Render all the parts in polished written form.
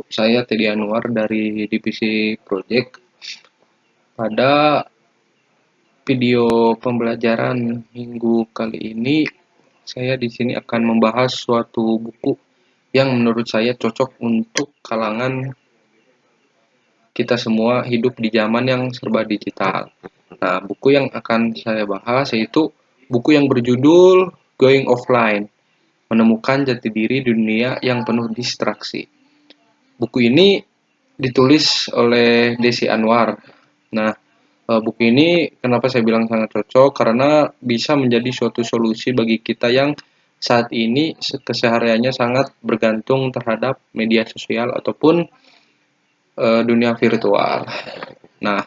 Saya Teddy Anwar dari Divisi Project. Pada video pembelajaran minggu kali ini, saya di sini akan membahas suatu buku yang menurut saya cocok untuk kalangan kita semua hidup di zaman yang serba digital. Nah, buku yang akan saya bahas yaitu buku yang berjudul Going Offline, Menemukan Jati Diri di Dunia yang Penuh Distraksi. Buku ini ditulis oleh Desi Anwar. Nah, buku ini kenapa saya bilang sangat cocok? Karena bisa menjadi suatu solusi bagi kita yang saat ini kesehariannya sangat bergantung terhadap media sosial ataupun dunia virtual. Nah,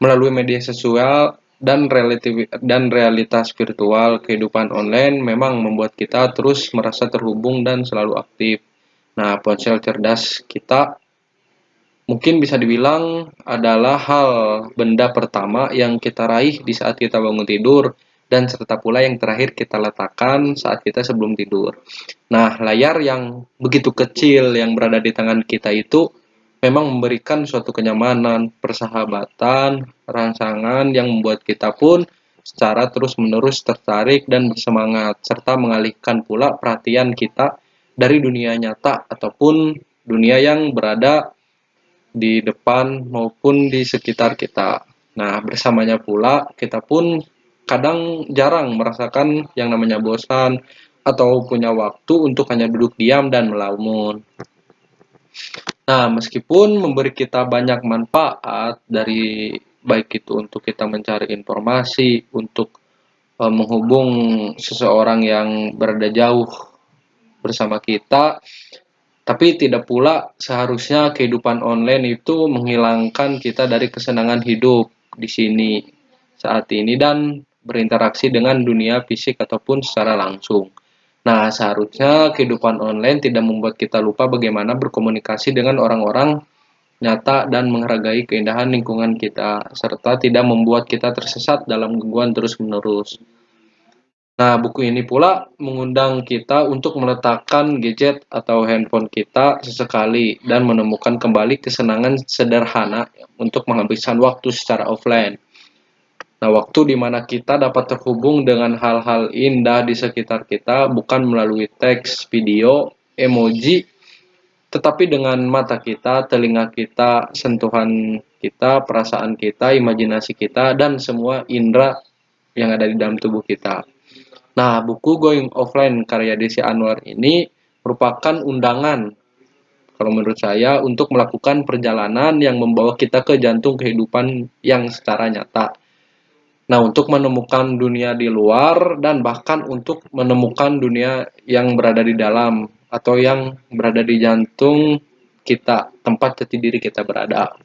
melalui media sosial dan realitas virtual, kehidupan online memang membuat kita terus merasa terhubung dan selalu aktif. Nah, ponsel cerdas kita mungkin bisa dibilang adalah benda pertama yang kita raih di saat kita bangun tidur dan serta pula yang terakhir kita letakkan saat kita sebelum tidur. Nah, layar yang begitu kecil yang berada di tangan kita itu memang memberikan suatu kenyamanan, persahabatan, rangsangan yang membuat kita pun secara terus-menerus tertarik dan bersemangat serta mengalihkan pula perhatian kita dari dunia nyata ataupun dunia yang berada di depan maupun di sekitar kita. Nah, bersamanya pula kita pun kadang jarang merasakan yang namanya bosan atau punya waktu untuk hanya duduk diam dan melamun. Nah, meskipun memberi kita banyak manfaat dari baik itu untuk kita mencari informasi, untuk menghubung seseorang yang berada jauh bersama kita, tapi tidak pula seharusnya kehidupan online itu menghilangkan kita dari kesenangan hidup di sini saat ini dan berinteraksi dengan dunia fisik ataupun secara langsung. Nah, seharusnya kehidupan online tidak membuat kita lupa bagaimana berkomunikasi dengan orang-orang nyata dan menghargai keindahan lingkungan kita, serta tidak membuat kita tersesat dalam gangguan terus-menerus. Nah, buku ini pula mengundang kita untuk meletakkan gadget atau handphone kita sesekali dan menemukan kembali kesenangan sederhana untuk menghabiskan waktu secara offline. Nah, waktu di mana kita dapat terhubung dengan hal-hal indah di sekitar kita bukan melalui teks, video, emoji, tetapi dengan mata kita, telinga kita, sentuhan kita, perasaan kita, imajinasi kita, dan semua indera yang ada di dalam tubuh kita. Nah, buku Going Offline karya Desi Anwar ini merupakan undangan kalau menurut saya untuk melakukan perjalanan yang membawa kita ke jantung kehidupan yang secara nyata. Nah, untuk menemukan dunia di luar dan bahkan untuk menemukan dunia yang berada di dalam atau yang berada di jantung kita, tempat jati diri kita berada.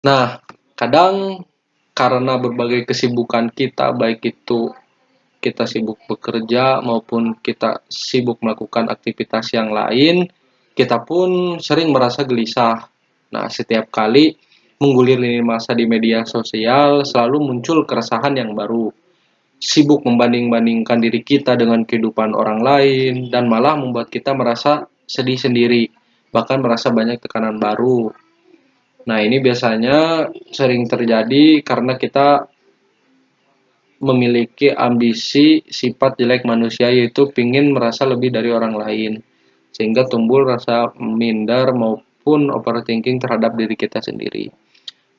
Nah, kadang karena berbagai kesibukan kita, baik itu kita sibuk bekerja maupun kita sibuk melakukan aktivitas yang lain, kita pun sering merasa gelisah. Nah, setiap kali menggulir lini masa di media sosial, selalu muncul keresahan yang baru. Sibuk membanding-bandingkan diri kita dengan kehidupan orang lain, dan malah membuat kita merasa sedih sendiri, bahkan merasa banyak tekanan baru. Nah, ini biasanya sering terjadi karena kita memiliki ambisi sifat jelek manusia yaitu ingin merasa lebih dari orang lain sehingga tumbuh rasa minder maupun overthinking terhadap diri kita sendiri.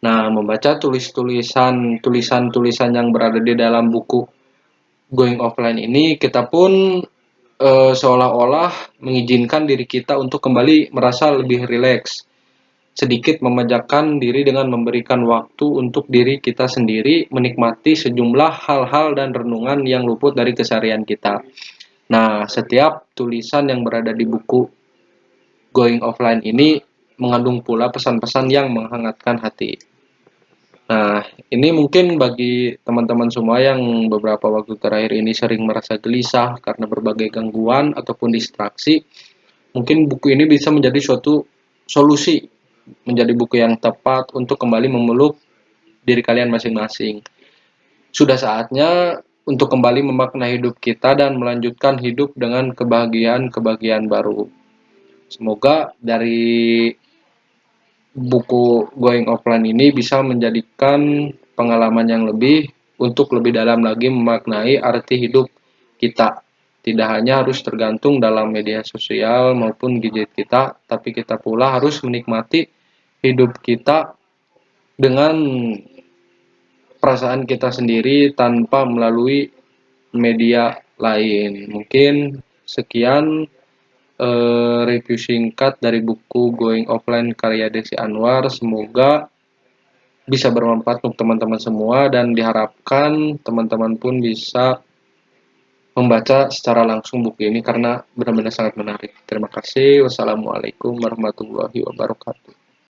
Nah, membaca tulisan-tulisan yang berada di dalam buku Going Offline ini kita pun seolah-olah mengizinkan diri kita untuk kembali merasa lebih rileks, sedikit memanjakan diri dengan memberikan waktu untuk diri kita sendiri, menikmati sejumlah hal-hal dan renungan yang luput dari keseharian kita. Nah, setiap tulisan yang berada di buku Going Offline ini mengandung pula pesan-pesan yang menghangatkan hati. Nah, ini mungkin bagi teman-teman semua yang beberapa waktu terakhir ini sering merasa gelisah karena berbagai gangguan ataupun distraksi, mungkin buku ini bisa menjadi suatu solusi, menjadi buku yang tepat untuk kembali memeluk diri kalian masing-masing. Sudah saatnya untuk kembali memaknai hidup kita dan melanjutkan hidup dengan kebahagiaan-kebahagiaan baru. Semoga dari buku Going Offline ini bisa menjadikan pengalaman yang lebih untuk lebih dalam lagi memaknai arti hidup kita. Tidak hanya harus tergantung dalam media sosial maupun gadget kita, tapi kita pula harus menikmati hidup kita dengan perasaan kita sendiri tanpa melalui media lain. Mungkin sekian review singkat dari buku Going Offline karya Desi Anwar. Semoga bisa bermanfaat untuk teman-teman semua dan diharapkan teman-teman pun bisa membaca secara langsung buku ini karena benar-benar sangat menarik. Terima kasih. Wassalamualaikum warahmatullahi wabarakatuh.